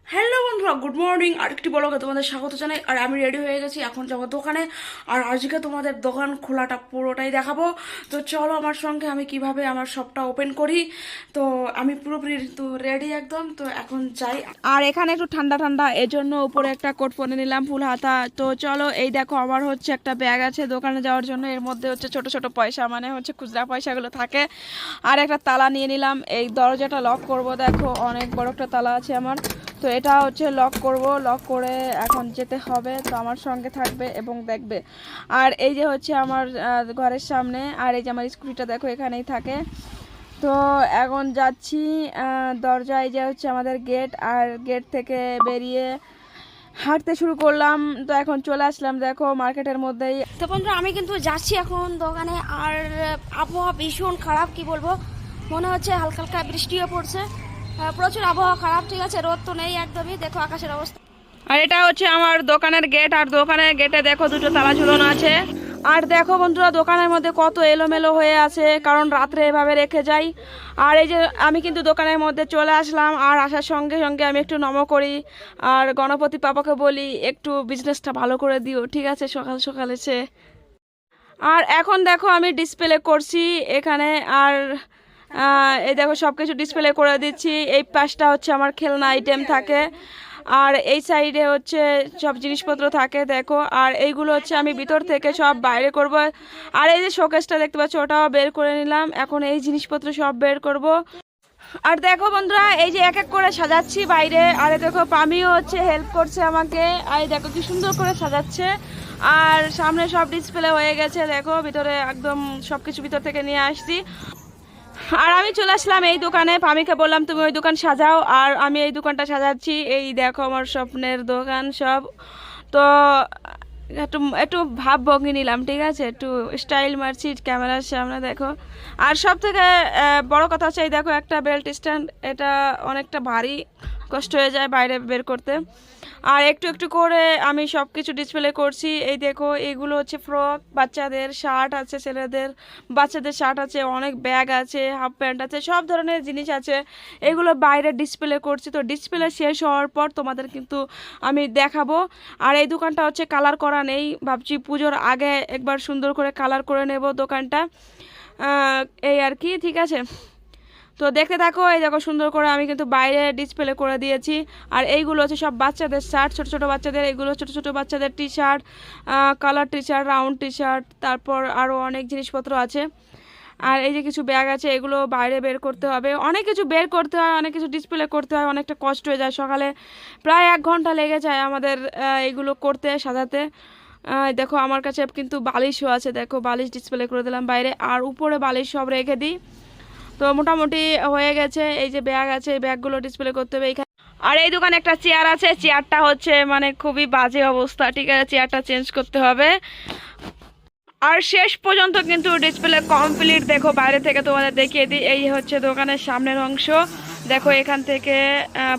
Hello বন্ধুরা, good morning. আরেকটি ব্লগে তোমাদের স্বাগত জানাই। আর আমি রেডি হয়ে গেছি, এখন যাবো দোকানে। আর আজকে তোমাদের দোকান খোলাটা পুরোটাই দেখাবো। তো চলো আমার সঙ্গে, আমি কিভাবে আমার শপটা ওপেন করি। তো আমি পুরোপুরি তো রেডি একদম। তো এখন যাই। আর এখানে একটু ঠান্ডা ঠান্ডা, এর জন্য উপরে একটা কোট পরে নিলাম ফুল হাতা। তো চলো, এই দেখো আমার হচ্ছে একটা ব্যাগ আছে দোকানে যাওয়ার জন্য। এর মধ্যে হচ্ছে ছোট ছোট পয়সা, মানে হচ্ছে খুচরা পয়সাগুলো থাকে। আর একটা তালা নিয়ে নিলাম, এই দরজাটা লক করব। দেখো অনেক বড় একটা তালা আছে আমার। তো এটা হচ্ছে লক করব, লক করে এখন যেতে হবে। তো আমার সঙ্গে থাকবে এবং দেখবে। আর এই যে হচ্ছে আমার ঘরের সামনে, আর এই যে আমার স্কুটিটা দেখো এখানেই থাকে। তো এখন যাচ্ছি দরজায়, যে হচ্ছে আমাদের গেট। আর গেট থেকে বেরিয়ে হাঁটতে শুরু করলাম। তো এখন চলে আসলাম দেখো মার্কেটের মধ্যেই। তো বন্ধুরা, আমি কিন্তু যাচ্ছি এখন দোকানে। আর আবহাওয়া ভীষণ খারাপ, কি বলবো, মনে হচ্ছে হালকা হালকা বৃষ্টিও পড়ছে। প্রচুর আবহাওয়া খারাপ, ঠিক আছে, রোদ তো নেই একদমই। দেখো আকাশের অবস্থা। আর এটা হচ্ছে আমার দোকানের গেট। আর দোকানের গেটে দেখো দুটো তালা ঝুলানো আছে। আর দেখো বন্ধুরা, দোকানের মধ্যে কত এলোমেলো হয়ে আছে, কারণ রাত্রে এভাবে রেখে যাই। আর এই যে আমি কিন্তু দোকানের মধ্যে চলে আসলাম। আর আসার সঙ্গে সঙ্গে আমি একটু নম করি, আর গণপতি পাপাকে বলি একটু বিজনেসটা ভালো করে দিও, ঠিক আছে, সকাল সকাল এসে। আর এখন দেখো আমি ডিসপ্লে করছি এখানে। আর এই দেখো সব কিছু ডিসপ্লে করে দিচ্ছি। এই পাশটা হচ্ছে আমার খেলনা আইটেম থাকে, আর এই সাইডে হচ্ছে সব জিনিসপত্র থাকে দেখো। আর এইগুলো হচ্ছে আমি ভিতর থেকে সব বাইরে করব। আর এই যে শোকেসটা দেখতে পাচ্ছ, ওটাও বের করে নিলাম। এখন এই জিনিসপত্র সব বের করব। আর দেখো বন্ধুরা, এই যে এক এক করে সাজাচ্ছি বাইরে। আর দেখো পামিও হচ্ছে হেল্প করছে আমাকে। আর দেখো কি সুন্দর করে সাজাচ্ছে। আর সামনে সব ডিসপ্লে হয়ে গেছে দেখো, ভিতরে একদম সবকিছু ভিতর থেকে নিয়ে আসছি। আর আমি চলে আসলাম এই দোকানে। পামিকে বললাম তুমি ওই দোকান সাজাও, আর আমি এই দোকানটা সাজাচ্ছি। এই দেখো আমার স্বপ্নের দোকান সব। তো একটু একটু ভাব ভঙ্গি নিলাম, ঠিক আছে, একটু স্টাইল মারছি ক্যামেরার সামনে দেখো। আর সব থেকে বড় কথা হচ্ছে এই দেখো একটা বেল্ট স্ট্যান্ড। এটা অনেকটা ভারী, কষ্ট হয়ে যায় বাইরে বের করতে। আর একটু একটু করে আমি সব কিছু ডিসপ্লে করছি। এই দেখো এগুলো হচ্ছে ফ্রক, বাচ্চাদের শার্ট আছে, ছেলেদের বাচ্চাদের শার্ট আছে, অনেক ব্যাগ আছে, হাফ প্যান্ট আছে, সব ধরনের জিনিস আছে। এগুলো বাইরে ডিসপ্লে করছি। তো ডিসপ্লে শেষ হওয়ার পর তোমাদের কিন্তু আমি দেখাবো। আর এই দোকানটা হচ্ছে কালার করা নেই, ভাবছি পুজোর আগে একবার সুন্দর করে কালার করে নেব দোকানটা, এই আর কি, ঠিক আছে। তো দেখতে থাকো। এই দেখো সুন্দর করে আমি কিন্তু বাইরে ডিসপ্লে করে দিয়েছি। আর এইগুলো হচ্ছে সব বাচ্চাদের শার্ট, ছোট ছোট বাচ্চাদের। এগুলো ছোট ছোট বাচ্চাদের T shirt, colour T shirt, round T shirt, তারপর আরও অনেক জিনিসপত্র আছে। আর এই যে কিছু ব্যাগ আছে, এগুলো বাইরে বের করতে হবে। অনেক কিছু বের করতে হয়, অনেক কিছু ডিসপ্লে করতে হয়, অনেকটা কষ্ট হয়ে যায়। সকালে প্রায় 1 ঘন্টা লেগে যায় আমাদের এইগুলো করতে, সাজাতে। দেখো আমার কাছে কিন্তু বালিশও আছে, দেখো বালিশ ডিসপ্লে করে দিলাম বাইরে। আর উপরে বালিশ সব রেখে দিই। তো মোটামুটি হয়ে গেছে। এই যে ব্যাগ আছে, এই ব্যাগগুলো ডিসপ্লে করতে হবে এইখানে। আর এই দোকানে একটা চেয়ার আছে, চেয়ারটা হচ্ছে মানে খুবই বাজে অবস্থা, ঠিক আছে, চেয়ারটা চেঞ্জ করতে হবে। আর শেষ পর্যন্ত কিন্তু ডিসপ্লে কমপ্লিট। দেখো বাইরে থেকে তোমাদের দেখিয়ে দিই, এই হচ্ছে দোকানের সামনের অংশ। দেখো এখান থেকে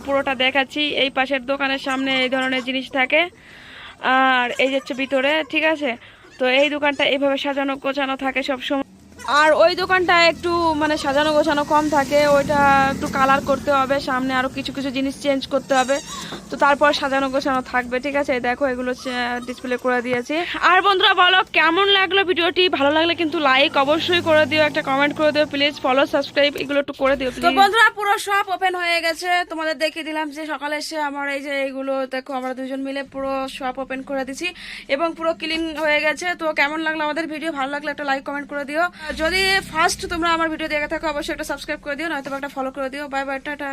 পুরোটা দেখাচ্ছি। এই পাশের দোকানের সামনে এই ধরনের জিনিস থাকে, আর এই হচ্ছে ভিতরে, ঠিক আছে। তো এই দোকানটা এইভাবে সাজানো গোছানো থাকে সব সময়। আর ওই দোকানটা একটু মানে সাজানো গোছানো কম থাকে, ওইটা একটু কালার করতে হবে, সামনে আরও কিছু কিছু জিনিস চেঞ্জ করতে হবে। তো তারপর সাজানো গোছানো থাকবে, ঠিক আছে। দেখো এগুলো ডিসপ্লে করে দিয়েছি। আর বন্ধুরা বলো কেমন লাগলো ভিডিওটি। ভালো লাগলে কিন্তু লাইক অবশ্যই করে দিও, একটা কমেন্ট করে দিও প্লিজ, ফলো সাবস্ক্রাইব এগুলো একটু করে দিও। তো বন্ধুরা পুরো শপ ওপেন হয়ে গেছে, তোমাদের দেখিয়ে দিলাম যে সকালে এসে আমার এই যে এইগুলো দেখো আমরা দুজন মিলে পুরো শপ ওপেন করে দিছি এবং পুরো ক্লিন হয়ে গেছে। তো কেমন লাগলো আমাদের ভিডিও, ভালো লাগলে একটা লাইক কমেন্ট করে দিও। যদি ফার্স্ট তোমরা আমার ভিডিও দেখে থাকো অবশ্যই একটা সাবস্ক্রাইব করে দিও, নয়তো একটা ফলো করে দিও। Bye bye, tata.